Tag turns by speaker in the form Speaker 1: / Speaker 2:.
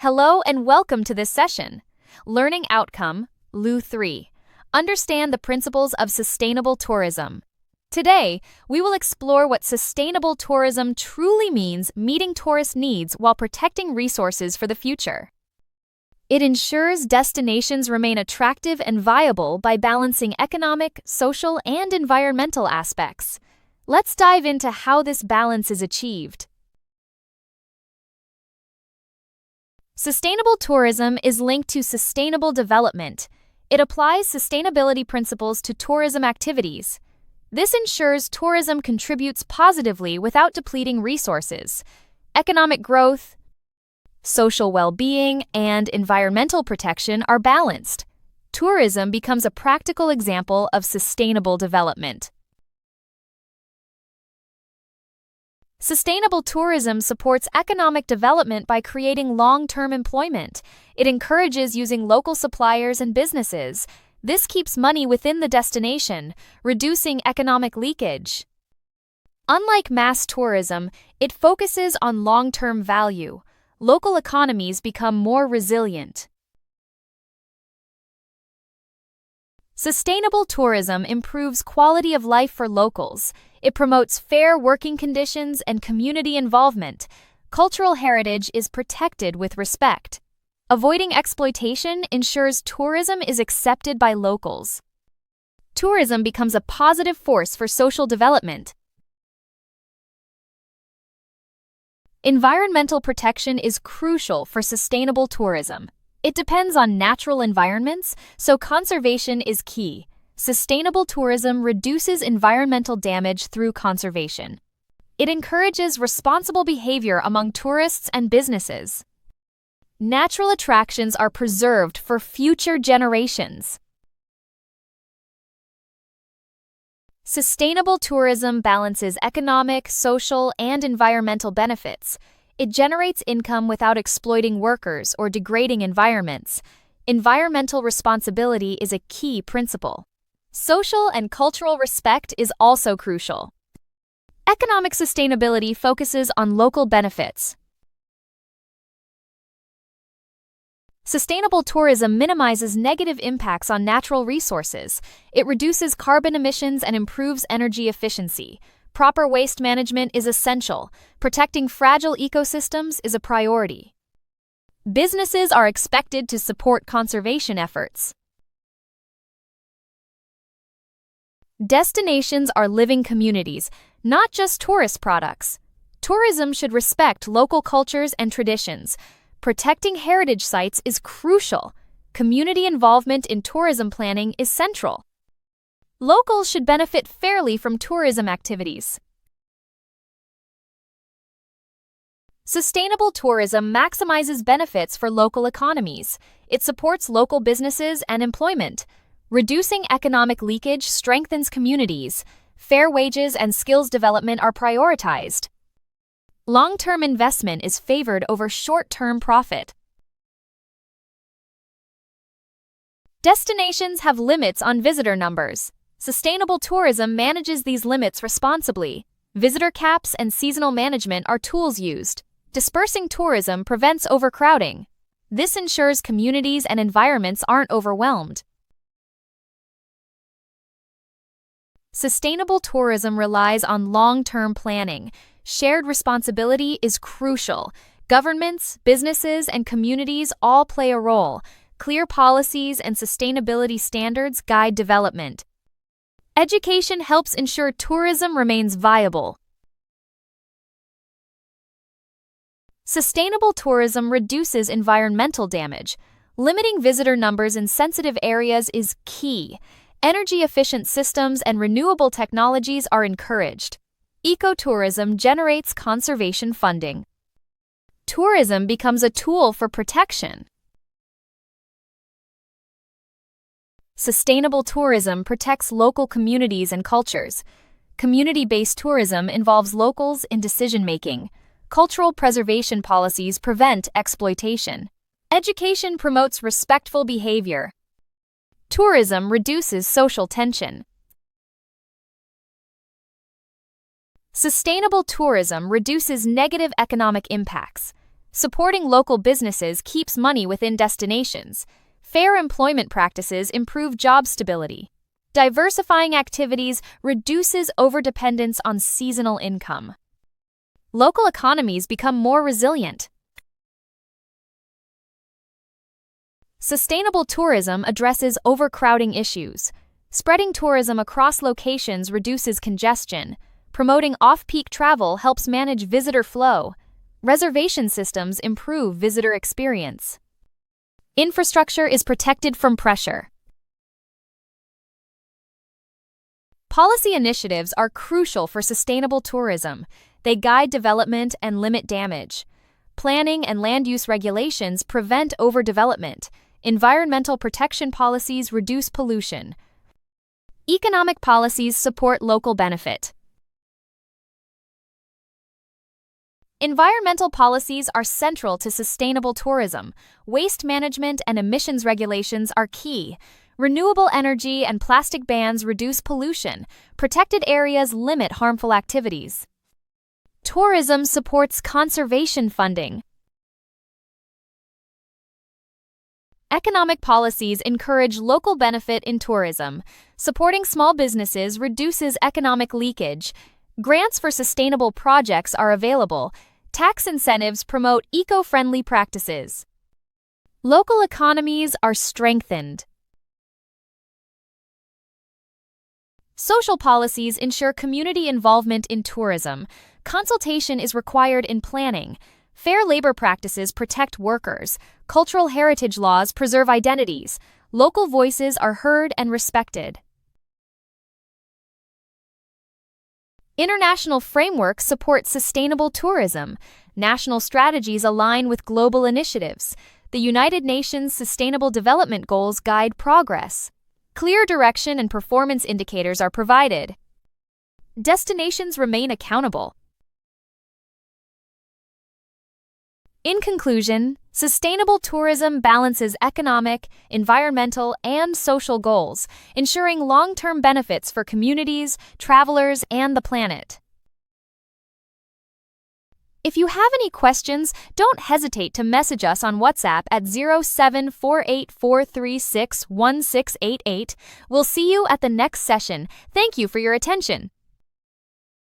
Speaker 1: Hello and welcome to this session. Learning Outcome, LO3. Understand the principles of sustainable tourism. Today, we will explore what sustainable tourism truly means, meeting tourist needs while protecting resources for the future. It ensures destinations remain attractive and viable by balancing economic, social, and environmental aspects. Let's dive into how this balance is achieved. Sustainable tourism is linked to sustainable development. It applies sustainability principles to tourism activities. This ensures tourism contributes positively without depleting resources. Economic growth, social well-being, and environmental protection are balanced. Tourism becomes a practical example of sustainable development. Sustainable tourism supports economic development by creating long-term employment. It encourages using local suppliers and businesses. This keeps money within the destination, reducing economic leakage. Unlike mass tourism, it focuses on long-term value. Local economies become more resilient. Sustainable tourism improves quality of life for locals. It promotes fair working conditions and community involvement. Cultural heritage is protected with respect. Avoiding exploitation ensures tourism is accepted by locals. Tourism becomes a positive force for social development. Environmental protection is crucial for sustainable tourism. It depends on natural environments, so conservation is key. Sustainable tourism reduces environmental damage through conservation. It encourages responsible behavior among tourists and businesses. Natural attractions are preserved for future generations. Sustainable tourism balances economic, social, and environmental benefits. It generates income without exploiting workers or degrading environments. Environmental responsibility is a key principle. Social and cultural respect is also crucial. Economic sustainability focuses on local benefits. Sustainable tourism minimizes negative impacts on natural resources. It reduces carbon emissions and improves energy efficiency. Proper waste management is essential. Protecting fragile ecosystems is a priority. Businesses are expected to support conservation efforts. Destinations are living communities, not just tourist products. Tourism should respect local cultures and traditions. Protecting heritage sites is crucial. Community involvement in tourism planning is central. Locals should benefit fairly from tourism activities. Sustainable tourism maximizes benefits for local economies. It supports local businesses and employment. Reducing economic leakage strengthens communities. Fair wages and skills development are prioritized. Long-term investment is favored over short-term profit. Destinations have limits on visitor numbers. Sustainable tourism manages these limits responsibly. Visitor caps and seasonal management are tools used. Dispersing tourism prevents overcrowding. This ensures communities and environments aren't overwhelmed. Sustainable tourism relies on long-term planning. Shared responsibility is crucial. Governments, businesses, and communities all play a role. Clear policies and sustainability standards guide development. Education helps ensure tourism remains viable. Sustainable tourism reduces environmental damage. Limiting visitor numbers in sensitive areas is key. Energy-efficient systems and renewable technologies are encouraged. Ecotourism generates conservation funding. Tourism becomes a tool for protection. Sustainable tourism protects local communities and cultures. Community-based tourism involves locals in decision-making. Cultural preservation policies prevent exploitation. Education promotes respectful behavior. Tourism reduces social tension. Sustainable tourism reduces negative economic impacts. Supporting local businesses keeps money within destinations. Fair employment practices improve job stability. Diversifying activities reduces overdependence on seasonal income. Local economies become more resilient. Sustainable tourism addresses overcrowding issues. Spreading tourism across locations reduces congestion. Promoting off-peak travel helps manage visitor flow. Reservation systems improve visitor experience. Infrastructure is protected from pressure. Policy initiatives are crucial for sustainable tourism. They guide development and limit damage. Planning and land use regulations prevent overdevelopment. Environmental protection policies reduce pollution. Economic policies support local benefit. Environmental policies are central to sustainable tourism. Waste management and emissions regulations are key. Renewable energy and plastic bans reduce pollution. Protected areas limit harmful activities. Tourism supports conservation funding. Economic policies encourage local benefit in tourism. Supporting small businesses reduces economic leakage. Grants for sustainable projects are available. Tax incentives promote eco-friendly practices. Local economies are strengthened. Social policies ensure community involvement in tourism. Consultation is required in planning. Fair labor practices protect workers. Cultural heritage laws preserve identities. Local voices are heard and respected. International frameworks support sustainable tourism. National strategies align with global initiatives. The United Nations Sustainable Development Goals guide progress. Clear direction and performance indicators are provided. Destinations remain accountable. In conclusion, sustainable tourism balances economic, environmental, and social goals, ensuring long-term benefits for communities, travelers, and the planet. If you have any questions, don't hesitate to message us on WhatsApp at 0748436168. We'll see you at the next session. Thank you for your attention.